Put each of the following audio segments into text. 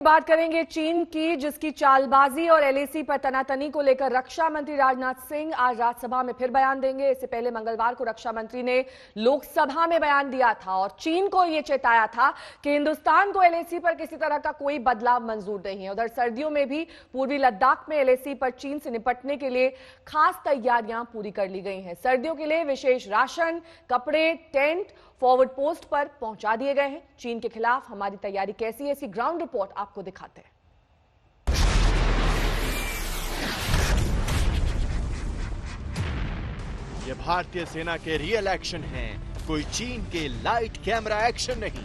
बात करेंगे चीन की, जिसकी चालबाजी और एलएसी पर तनातनी को लेकर रक्षा मंत्री राजनाथ सिंह आज राज्यसभा में फिर बयान देंगे। इससे पहले मंगलवार को रक्षा मंत्री ने लोकसभा में बयान दिया था और चीन को यह चेताया था कि हिंदुस्तान को एलएसी पर किसी तरह का कोई बदलाव मंजूर नहीं है। उधर सर्दियों में भी पूर्वी लद्दाख में एलएसी पर चीन से निपटने के लिए खास तैयारियां पूरी कर ली गई हैं। सर्दियों के लिए विशेष राशन, कपड़े, टेंट फॉरवर्ड पोस्ट पर पहुंचा दिए गए हैं। चीन के खिलाफ हमारी तैयारी कैसी है, ऐसी ग्राउंड रिपोर्ट आपको दिखाते हैं। ये भारतीय सेना के रियल एक्शन हैं, कोई चीन के लाइट कैमरा एक्शन नहीं।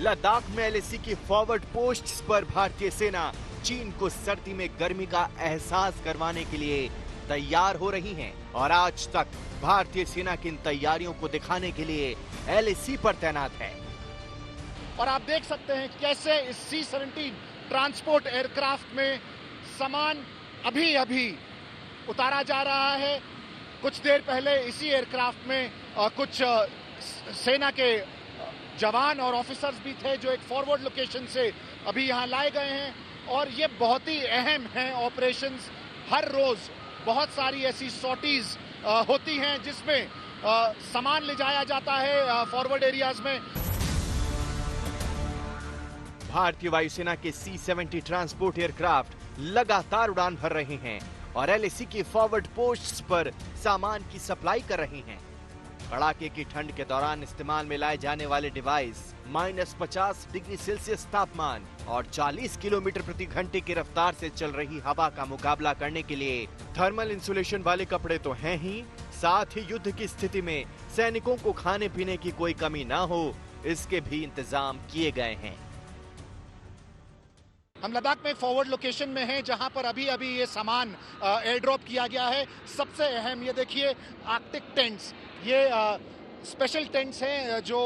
लद्दाख में एलएसी की फॉरवर्ड पोस्ट्स पर भारतीय सेना चीन को सर्दी में गर्मी का एहसास करवाने के लिए तैयार हो रही हैं और आज तक भारतीय सेना की इन तैयारियों को दिखाने के लिए एलएसी पर तैनात है। और आप देख सकते हैं कैसे इस C-17 ट्रांसपोर्ट एयरक्राफ्ट में सामान अभी अभी उतारा जा रहा है। कुछ देर पहले इसी एयरक्राफ्ट में कुछ सेना के जवान और ऑफिसर्स भी थे जो एक फॉरवर्ड लोकेशन से अभी यहाँ लाए गए हैं। और ये बहुत ही अहम है ऑपरेशंस। हर रोज बहुत सारी ऐसी सॉर्टीज होती हैं जिसमें सामान ले जाया जाता है फॉरवर्ड एरियाज में। भारतीय वायुसेना के C-70 ट्रांसपोर्ट एयरक्राफ्ट लगातार उड़ान भर रहे हैं और एलएसी की फॉरवर्ड पोस्ट्स पर सामान की सप्लाई कर रहे हैं। कड़ाके की ठंड के दौरान इस्तेमाल में लाए जाने वाले डिवाइस -50 डिग्री सेल्सियस तापमान और 40 किलोमीटर प्रति घंटे की रफ्तार से चल रही हवा का मुकाबला करने के लिए थर्मल इंसुलेशन वाले कपड़े तो हैं ही, साथ ही युद्ध की स्थिति में सैनिकों को खाने पीने की कोई कमी ना हो, इसके भी इंतजाम किए गए हैं। हम लद्दाख में फॉरवर्ड लोकेशन में हैं जहां पर अभी अभी ये सामान एयर ड्रॉप किया गया है। सबसे अहम ये देखिए आर्कटिक टेंट्स, ये स्पेशल टेंट्स हैं जो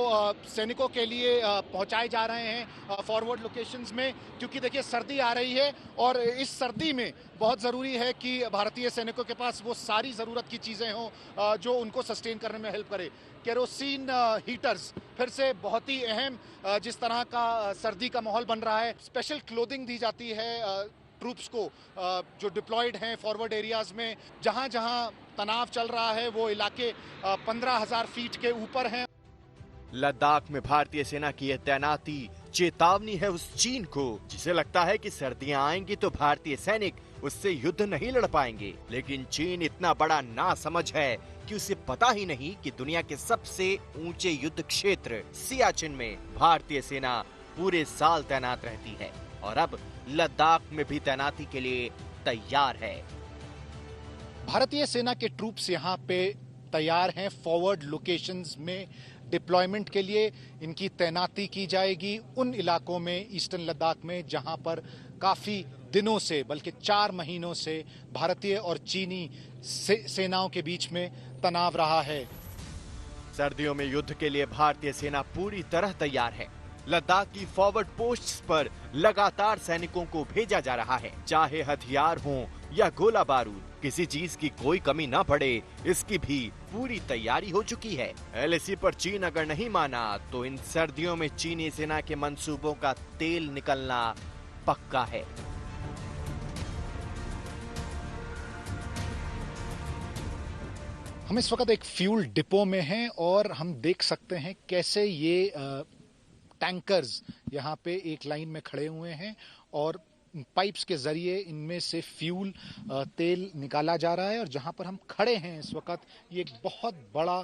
सैनिकों के लिए पहुंचाए जा रहे हैं फॉरवर्ड लोकेशंस में, क्योंकि देखिए सर्दी आ रही है और इस सर्दी में बहुत ज़रूरी है कि भारतीय सैनिकों के पास वो सारी ज़रूरत की चीज़ें हों जो उनको सस्टेन करने में हेल्प करे। केरोसिन हीटर्स फिर से बहुत ही अहम, जिस तरह का सर्दी का माहौल बन रहा है। स्पेशल क्लोथिंग दी जाती है ट्रूप्स को जो डिप्लॉयड हैं फॉरवर्ड एरियाज में। जहां जहां तनाव चल रहा है वो इलाके 15,000 फीट के ऊपर हैं। लद्दाख में भारतीय सेना की यह तैनाती चेतावनी है उस चीन को जिसे लगता है कि सर्दियां आएंगी तो भारतीय सैनिक उससे युद्ध नहीं लड़ पाएंगे। लेकिन चीन इतना बड़ा नासमझ है कि उसे पता ही नहीं कि दुनिया के सबसे ऊंचे युद्ध क्षेत्र सियाचिन में भारतीय सेना पूरे साल तैनात रहती है और अब लद्दाख में भी तैनाती के लिए तैयार है। भारतीय सेना के ट्रूप्स यहाँ पे तैयार हैं फॉरवर्ड लोकेशंस में डिप्लॉयमेंट के लिए। इनकी तैनाती की जाएगी उन इलाकों में ईस्टर्न लद्दाख में जहां पर काफी दिनों से, बल्कि 4 महीनों से भारतीय और चीनी सेनाओं के बीच में तनाव रहा है। सर्दियों में युद्ध के लिए भारतीय सेना पूरी तरह तैयार है। लद्दाख की फॉरवर्ड पोस्ट्स पर लगातार सैनिकों को भेजा जा रहा है, चाहे हथियार हों या गोला बारूद, किसी चीज की कोई कमी न पड़े, इसकी भी पूरी तैयारी हो चुकी है। एलएसी पर चीन अगर नहीं माना तो इन सर्दियों में चीनी सेना के मंसूबों का तेल निकलना पक्का है। हम इस वक्त एक फ्यूल डिपो में हैं और हम देख सकते हैं कैसे ये टैंकर्स यहाँ पे एक लाइन में खड़े हुए हैं और पाइप्स के जरिए इनमें से फ्यूल तेल निकाला जा रहा है। और जहाँ पर हम खड़े हैं इस वक्त ये एक बहुत बड़ा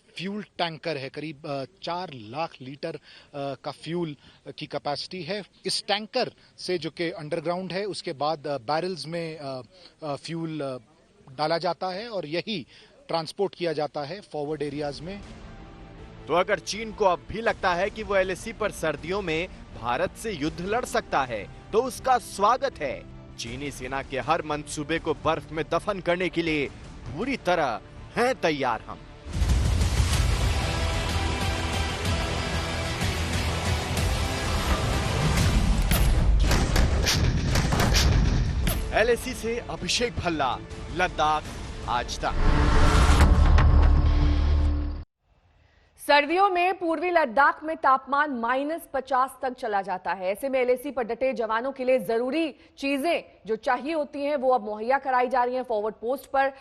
फ्यूल टैंकर है, करीब 4 लाख लीटर का फ्यूल की कैपेसिटी है। इस टैंकर से जो कि अंडरग्राउंड है उसके बाद बैरल्स में फ्यूल डाला जाता है और यही ट्रांसपोर्ट किया जाता है फॉरवर्ड एरियाज में। तो अगर चीन को अब भी लगता है कि वो एलएसी पर सर्दियों में भारत से युद्ध लड़ सकता है तो उसका स्वागत है। चीनी सेना के हर मंसूबे को बर्फ में दफन करने के लिए पूरी तरह हैं तैयार हम। एलएसी से अभिषेक भल्ला, लद्दाख आज तक। सर्दियों में पूर्वी लद्दाख में तापमान -50 तक चला जाता है। ऐसे में एलएसी पर डटे जवानों के लिए जरूरी चीजें जो चाहिए होती हैं वो अब मुहैया कराई जा रही हैं। फॉरवर्ड पोस्ट पर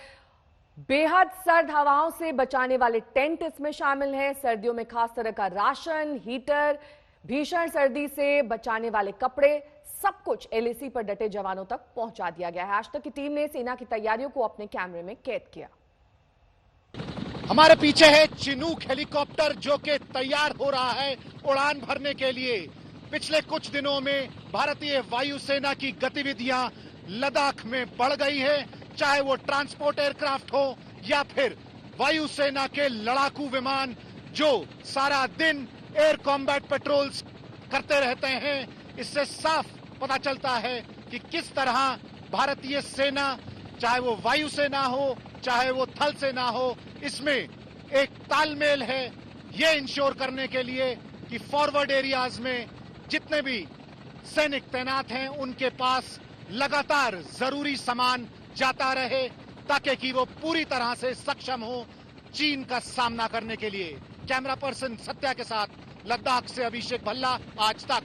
बेहद सर्द हवाओं से बचाने वाले टेंट इसमें शामिल हैं। सर्दियों में खास तरह का राशन, हीटर, भीषण सर्दी से बचाने वाले कपड़े, सब कुछ एलएसी पर डटे जवानों तक पहुंचा दिया गया है। आज तक की टीम ने सेना की तैयारियों को अपने कैमरे में कैद किया। हमारे पीछे है चिनूक हेलीकॉप्टर जो कि तैयार हो रहा है उड़ान भरने के लिए। पिछले कुछ दिनों में भारतीय वायुसेना की गतिविधियां लद्दाख में बढ़ गई है, चाहे वो ट्रांसपोर्ट एयरक्राफ्ट हो या फिर वायुसेना के लड़ाकू विमान जो सारा दिन एयर कॉम्बैट पेट्रोल्स करते रहते हैं। इससे साफ पता चलता है कि किस तरह भारतीय सेना, चाहे वो वायुसेना हो चाहे वो थल सेना हो, इसमें एक तालमेल है ये इंश्योर करने के लिए कि फॉरवर्ड एरियाज में जितने भी सैनिक तैनात हैं उनके पास लगातार जरूरी सामान जाता रहे ताकि कि वो पूरी तरह से सक्षम हो चीन का सामना करने के लिए। कैमरा पर्सन सत्या के साथ लद्दाख से अभिषेक भल्ला, आज तक।